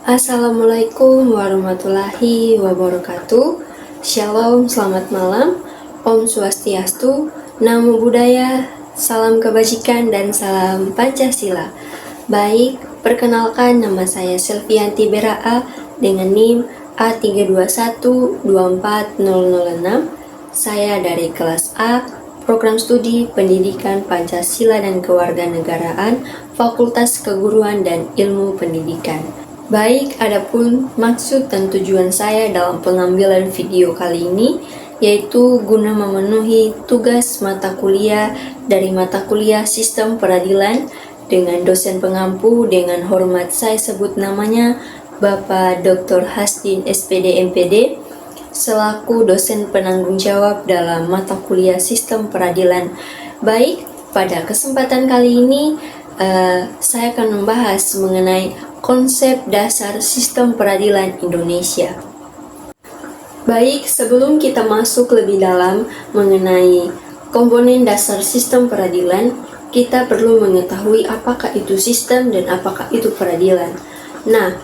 Assalamualaikum warahmatullahi wabarakatuh. Shalom, selamat malam. Om Swastiastu, Namo Buddhaya, salam kebajikan dan salam Pancasila. Baik, perkenalkan nama saya Selvianti Beraa dengan NIM A32124006. Saya dari kelas A, Program Studi Pendidikan Pancasila dan Kewarganegaraan, Fakultas Keguruan dan Ilmu Pendidikan. Baik, adapun maksud dan tujuan saya dalam pengambilan video kali ini yaitu guna memenuhi tugas mata kuliah dari mata kuliah Sistem Peradilan dengan dosen pengampu dengan hormat saya sebut namanya Bapak Dr. Hasdin SPD MPD selaku dosen penanggung jawab dalam mata kuliah Sistem Peradilan. Baik, pada kesempatan kali ini saya akan membahas mengenai konsep dasar sistem peradilan Indonesia. Baik, sebelum kita masuk lebih dalam mengenai komponen dasar sistem peradilan, kita perlu mengetahui apakah itu sistem dan apakah itu peradilan. Nah,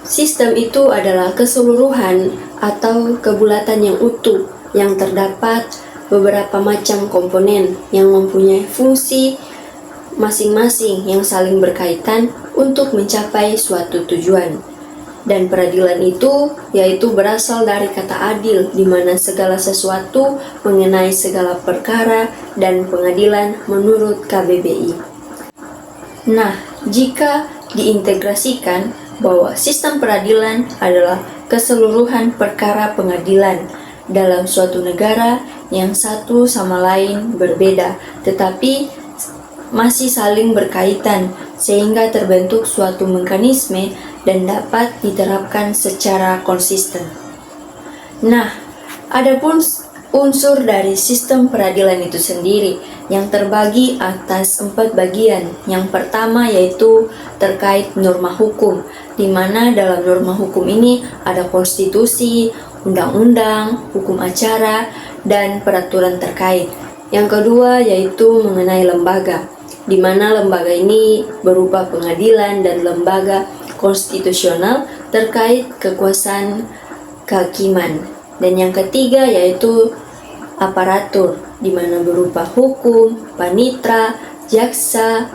sistem itu adalah keseluruhan atau kebulatan yang utuh yang terdapat beberapa macam komponen yang mempunyai fungsi masing-masing yang saling berkaitan untuk mencapai suatu tujuan. Dan peradilan itu yaitu berasal dari kata adil, di mana segala sesuatu mengenai segala perkara dan pengadilan menurut KBBI. Nah, jika diintegrasikan bahwa sistem peradilan adalah keseluruhan perkara pengadilan dalam suatu negara yang satu sama lain berbeda, tetapi masih saling berkaitan sehingga terbentuk suatu mekanisme dan dapat diterapkan secara konsisten. Nah, adapun unsur dari sistem peradilan itu sendiri yang terbagi atas 4 bagian. Yang pertama yaitu terkait norma hukum, di mana dalam norma hukum ini ada konstitusi, undang-undang, hukum acara, dan peraturan terkait. Yang kedua yaitu mengenai lembaga, di mana lembaga ini berupa pengadilan dan lembaga konstitusional terkait kekuasaan kehakiman. Dan yang ketiga yaitu aparatur, di mana berupa hukum, panitra, jaksa,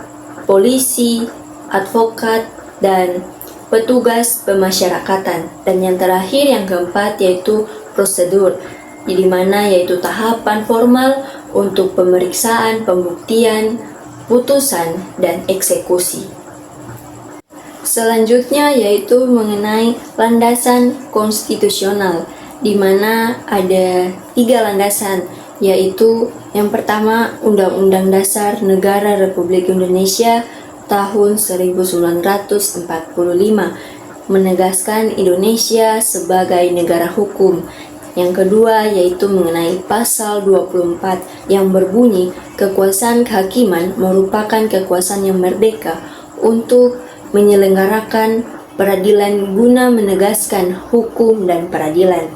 polisi, advokat, dan petugas pemasyarakatan. Dan yang terakhir yang keempat yaitu prosedur, di mana yaitu tahapan formal untuk pemeriksaan, pembuktian, putusan, dan eksekusi. Selanjutnya yaitu mengenai landasan konstitusional, di mana ada 3 landasan, yaitu yang pertama Undang-Undang Dasar Negara Republik Indonesia tahun 1945 menegaskan Indonesia sebagai negara hukum. Yang kedua yaitu mengenai pasal 24 yang berbunyi kekuasaan kehakiman merupakan kekuasaan yang merdeka untuk menyelenggarakan peradilan guna menegaskan hukum dan peradilan.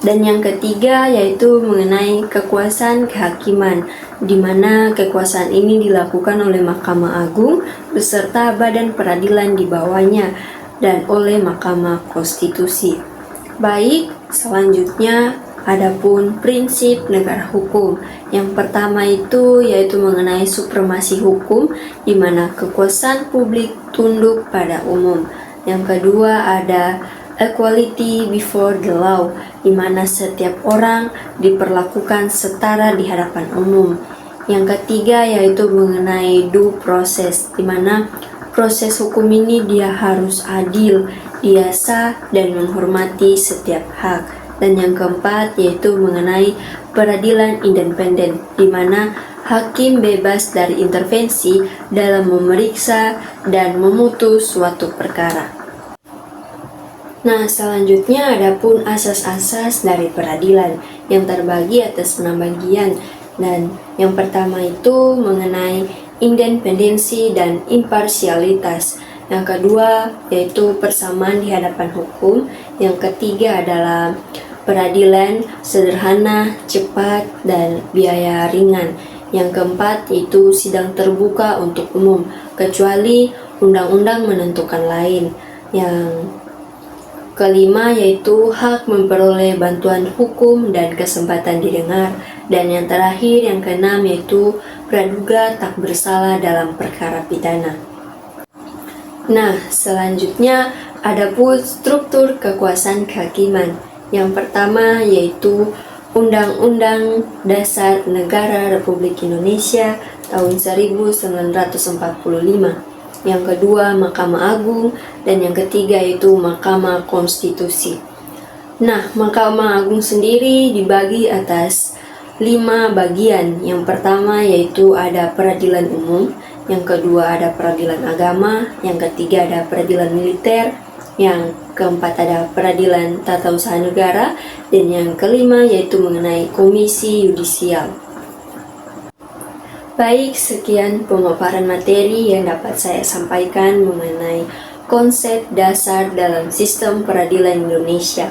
Dan yang ketiga yaitu mengenai kekuasaan kehakiman, di mana kekuasaan ini dilakukan oleh Mahkamah Agung beserta badan peradilan di bawahnya dan oleh Mahkamah Konstitusi. Baik, selanjutnya adapun prinsip negara hukum. Yang pertama itu yaitu mengenai supremasi hukum, di mana kekuasaan publik tunduk pada umum. Yang kedua ada equality before the law, di mana setiap orang diperlakukan setara di hadapan umum. Yang ketiga yaitu mengenai due process, di mana proses hukum ini dia harus adil, dia sah dan menghormati setiap hak. Dan yang keempat yaitu mengenai peradilan independen, di mana hakim bebas dari intervensi dalam memeriksa dan memutus suatu perkara. Nah, selanjutnya adapun asas-asas dari peradilan yang terbagi atas 6 bagian. Dan yang pertama itu mengenai independensi dan imparsialitas. Yang kedua yaitu persamaan di hadapan hukum. Yang ketiga adalah peradilan sederhana, cepat, dan biaya ringan. Yang keempat yaitu sidang terbuka untuk umum, kecuali undang-undang menentukan lain. Yang kelima yaitu hak memperoleh bantuan hukum dan kesempatan didengar. Dan yang terakhir, yang keenam, yaitu praduga tak bersalah dalam perkara pidana. Nah, selanjutnya ada pun struktur kekuasaan kehakiman. Yang pertama yaitu Undang-Undang Dasar Negara Republik Indonesia tahun 1945. Yang kedua, Mahkamah Agung, dan yang ketiga yaitu Mahkamah Konstitusi. Nah, Mahkamah Agung sendiri dibagi atas 5 bagian. Yang pertama yaitu ada peradilan umum, yang kedua ada peradilan agama, yang ketiga ada peradilan militer, yang keempat ada peradilan tata usaha negara, dan yang kelima yaitu mengenai komisi yudisial. Baik, sekian pemaparan materi yang dapat saya sampaikan mengenai konsep dasar dalam sistem peradilan Indonesia.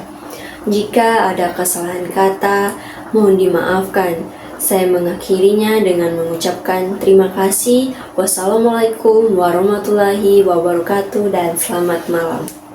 Jika ada kesalahan kata, mohon dimaafkan. Saya mengakhirinya dengan mengucapkan terima kasih. Wassalamualaikum warahmatullahi wabarakatuh dan selamat malam.